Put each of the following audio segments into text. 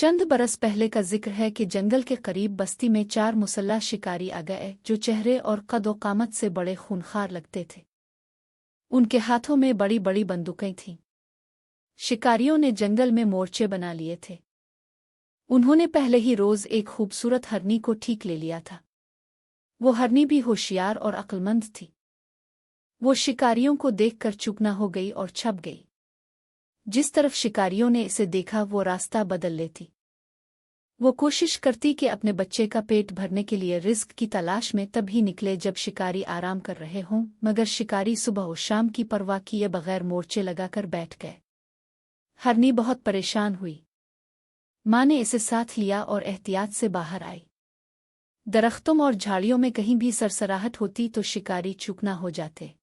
चंद बरस पहले का जिक्र है कि जंगल के करीब बस्ती में 4 मुसल्लह शिकारी आ गए जो चेहरे और कद-ओ-कामत से बड़े खूंखार लगते थे। उनके हाथों में बड़ी बड़ी बंदूकें थीं। शिकारियों ने जंगल में मोर्चे बना लिए थे। उन्होंने पहले ही रोज एक खूबसूरत हरनी को ठीक ले लिया था। वो हरनी भी होशियार और अक्लमंद थी। वो शिकारियों को देखकर चुकना हो गई और छप गई। जिस तरफ शिकारियों ने इसे देखा वो रास्ता बदल लेती। वो कोशिश करती कि अपने बच्चे का पेट भरने के लिए रिस्क की तलाश में तभी निकले जब शिकारी आराम कर रहे हों, मगर शिकारी सुबह और शाम की परवाह किए बगैर मोर्चे लगाकर बैठ गए। हरनी बहुत परेशान हुई। माँ ने इसे साथ लिया और एहतियात से बाहर आई। दरख्तों और झाड़ियों में कहीं भी सरसराहट होती तो शिकारी चूकना हो जाते।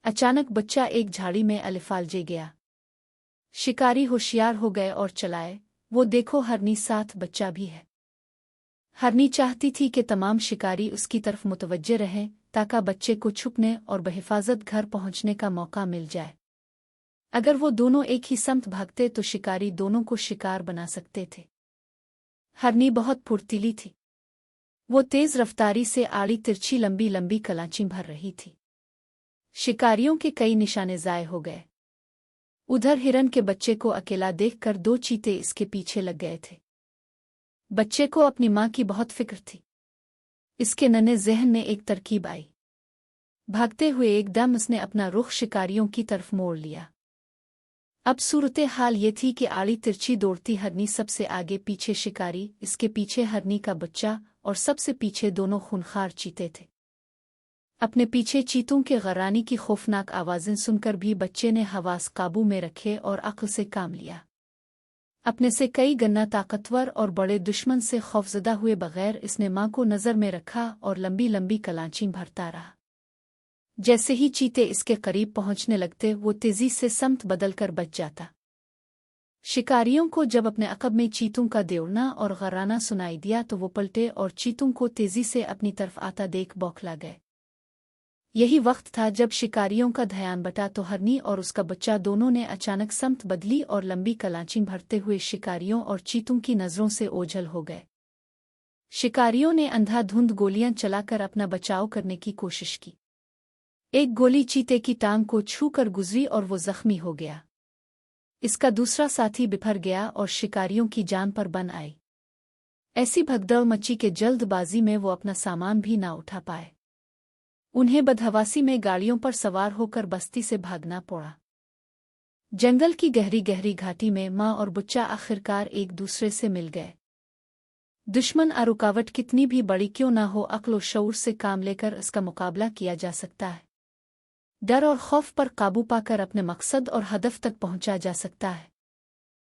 अचानक बच्चा एक झाड़ी में अलिफालजे गया। शिकारी होशियार हो गए और चलाए, वो देखो हरनी साथ बच्चा भी है। हरनी चाहती थी कि तमाम शिकारी उसकी तरफ मुतवज्जे रहें ताकि बच्चे को छुपने और बहिफाजत घर पहुंचने का मौका मिल जाए। अगर वो दोनों एक ही समत भागते तो शिकारी दोनों को शिकार बना सकते थे। हरनी बहुत फुर्तीली थी। वो तेज रफ्तारी से आड़ी तिरछी लंबी लंबी कलांची भर रही थी। शिकारियों के कई निशाने ज़ाय हो गए। उधर हिरन के बच्चे को अकेला देखकर 2 चीते इसके पीछे लग गए थे। बच्चे को अपनी माँ की बहुत फिक्र थी। इसके नन्हे ज़हन में एक तरकीब आई। भागते हुए एकदम उसने अपना रुख शिकारियों की तरफ मोड़ लिया। अब सूरत हाल ये थी कि आड़ी तिरछी दौड़ती हरनी सबसे आगे, पीछे शिकारी, इसके पीछे हरनी का बच्चा और सबसे पीछे दोनों खूंखार चीते थे। अपने पीछे चीतों के गरानी की खौफनाक आवाज़ें सुनकर भी बच्चे ने हवास काबू में रखे और अक्ल से काम लिया। अपने से कई गना ताकतवर और बड़े दुश्मन से खौफजदा हुए बगैर इसने माँ को नज़र में रखा और लंबी लंबी कलांची भरता रहा। जैसे ही चीते इसके करीब पहुंचने लगते वो तेजी से समत बदलकर बच जाता। शिकारियों को जब अपने अकब में चीतों का दौड़ना और गराना सुनाई दिया तो वो पलटे और चीतों को तेजी से अपनी तरफ आता देख बौखला गए। यही वक्त था जब शिकारियों का ध्यान बटा तो हरनी और उसका बच्चा दोनों ने अचानक समत बदली और लंबी कलांची भरते हुए शिकारियों और चीतों की नज़रों से ओझल हो गए। शिकारियों ने अंधाधुंध गोलियां चलाकर अपना बचाव करने की कोशिश की। एक गोली चीते की टांग को छू कर गुजरी और वो जख्मी हो गया। इसका दूसरा साथी बिफर गया और शिकारियों की जान पर बन आई। ऐसी भगदड़ मची के जल्दबाजी में वो अपना सामान भी ना उठा पाए। उन्हें बदहवासी में गाड़ियों पर सवार होकर बस्ती से भागना पड़ा। जंगल की गहरी गहरी घाटी में माँ और बच्चा आखिरकार एक दूसरे से मिल गए। दुश्मन और रुकावट कितनी भी बड़ी क्यों ना हो, अक्ल और शऊर से काम लेकर इसका मुकाबला किया जा सकता है। डर और खौफ पर काबू पाकर अपने मकसद और हदफ तक पहुंचा जा सकता है।